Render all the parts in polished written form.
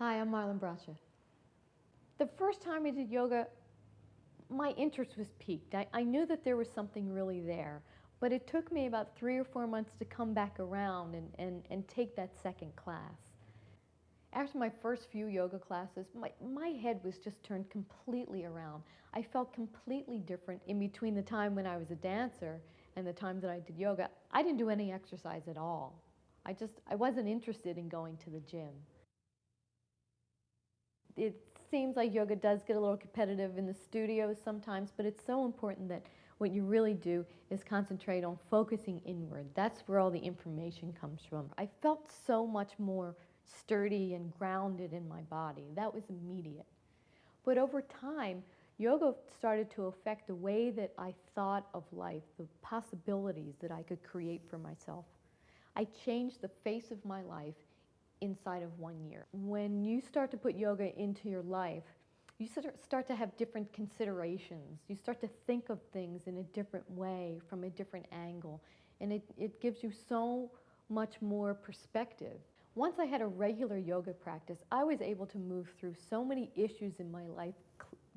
Hi, I'm Marlon Braccia. The first time I did yoga, my interest was piqued. I knew that there was something really there, but it took me about 3 or 4 months to come back around and take that second class. After my first few yoga classes, my head was just turned completely around. I felt completely different in between the time when I was a dancer and the time that I did yoga. I didn't do any exercise at all. I wasn't interested in going to the gym. It seems like yoga does get a little competitive in the studios sometimes, but it's so important that what you really do is concentrate on focusing inward. That's where all the information comes from. I felt so much more sturdy and grounded in my body. That was immediate. But over time, yoga started to affect the way that I thought of life, the possibilities that I could create for myself. I changed the face of my life inside of 1 year. When you start to put yoga into your life, you start to have different considerations. You start to think of things in a different way, from a different angle, and it gives you so much more perspective. Once I had a regular yoga practice, I was able to move through so many issues in my life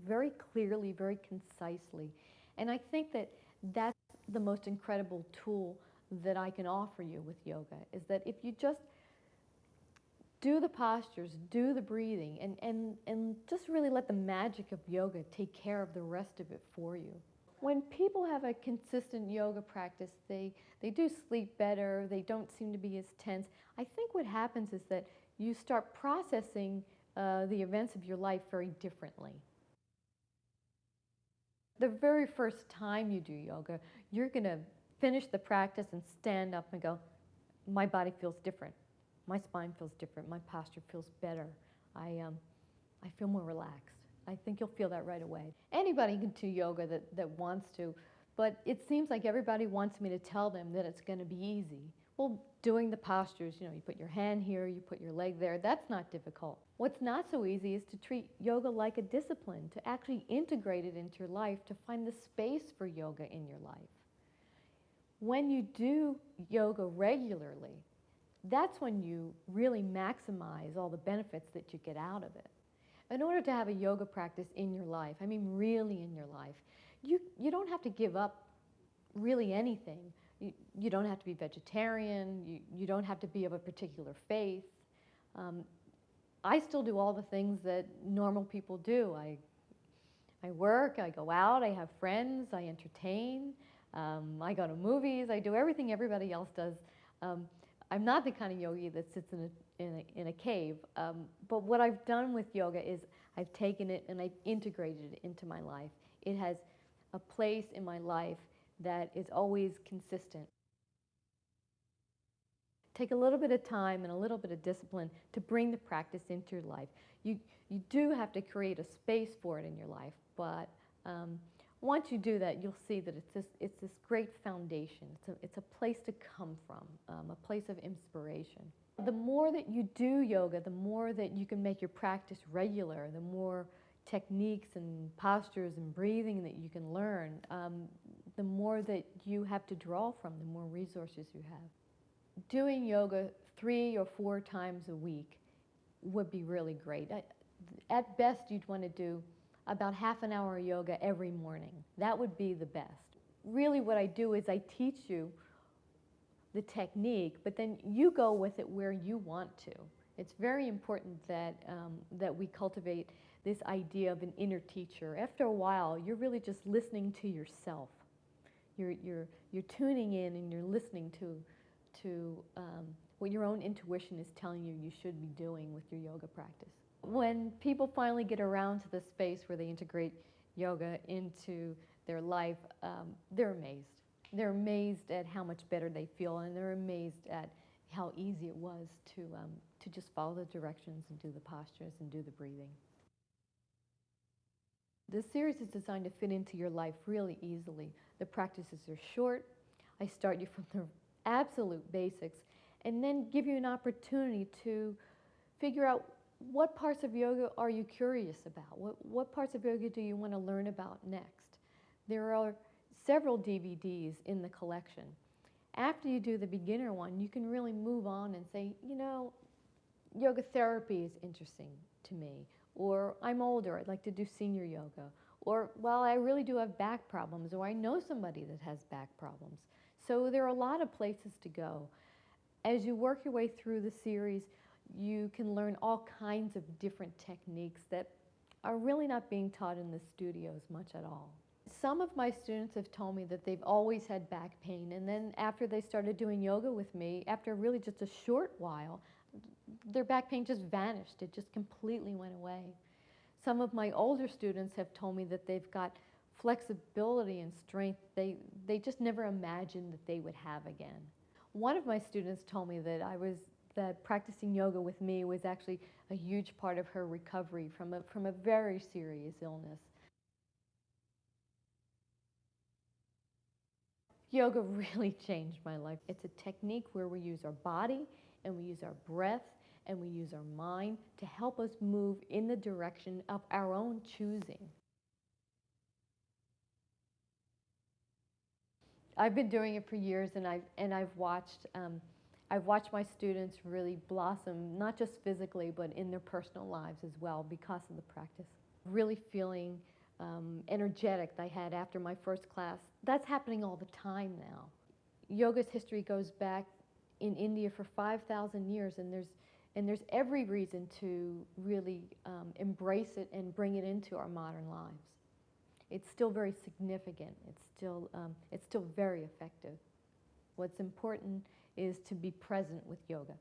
very clearly, very concisely. And I think that that's the most incredible tool that I can offer you with yoga, is that if you just do the postures, do the breathing, and just really let the magic of yoga take care of the rest of it for you. When people have a consistent yoga practice, they do sleep better, they don't seem to be as tense. I think what happens is that you start processing the events of your life very differently. The very first time you do yoga, you're going to finish the practice and stand up and go, my body feels different. My spine feels different. My posture feels better. I feel more relaxed. I think you'll feel that right away. Anybody can do yoga that wants to, but it seems like everybody wants me to tell them that it's going to be easy. Well, doing the postures, you put your hand here, you put your leg there, that's not difficult. What's not so easy is to treat yoga like a discipline, to actually integrate it into your life, to find the space for yoga in your life. When you do yoga regularly, that's when you really maximize all the benefits that you get out of it. In order to have a yoga practice in your life, I mean really in your life, you don't have to give up really anything. You don't have to be vegetarian, you don't have to be of a particular faith. I still do all the things that normal people do. I work, I go out, I have friends, I entertain, I go to movies, I do everything everybody else does. I'm not the kind of yogi that sits in a cave, but what I've done with yoga is I've taken it and I've integrated it into my life. It has a place in my life that is always consistent. Take a little bit of time and a little bit of discipline to bring the practice into your life. You do have to create a space for it in your life, but once you do that, you'll see that it's this great foundation. It's a place to come from, a place of inspiration. The more that you do yoga, the more that you can make your practice regular, the more techniques and postures and breathing that you can learn, the more that you have to draw from, the more resources you have. Doing yoga 3 or 4 times a week would be really great. At best, you'd want to do about half an hour of yoga every morning. That would be the best. Really what I do is I teach you the technique, but then you go with it where you want to. It's very important that we cultivate this idea of an inner teacher. After a while, you're really just listening to yourself. You're tuning in and you're listening to what your own intuition is telling you should be doing with your yoga practice. When people finally get around to the space where they integrate yoga into their life, they're amazed. They're amazed at how much better they feel, and they're amazed at how easy it was to just follow the directions and do the postures and do the breathing. This series is designed to fit into your life really easily. The practices are short. I start you from the absolute basics and then give you an opportunity to figure out what parts of yoga are you curious about? What parts of yoga do you want to learn about next? There are several DVDs in the collection. After you do the beginner one, you can really move on and say, Yoga therapy is interesting to me. Or I'm older, I'd like to do senior yoga. Or, well, I really do have back problems, or I know somebody that has back problems. So there are a lot of places to go. As you work your way through the series, you can learn all kinds of different techniques that are really not being taught in the studios much at all. Some of my students have told me that they've always had back pain, and then after they started doing yoga with me, after really just a short while, their back pain just vanished. It just completely went away. Some of my older students have told me that they've got flexibility and strength they just never imagined that they would have again. One of my students told me that practicing yoga with me was actually a huge part of her recovery from a very serious illness. Yoga really changed my life. It's a technique where we use our body and we use our breath and we use our mind to help us move in the direction of our own choosing. I've been doing it for years, and I've watched my students really blossom, not just physically, but in their personal lives as well because of the practice. Really feeling energetic that I had after my first class. That's happening all the time now. Yoga's history goes back in India for 5,000 years, and there's every reason to really embrace it and bring it into our modern lives. It's still very significant. It's still very effective. What's important is to be present with yoga.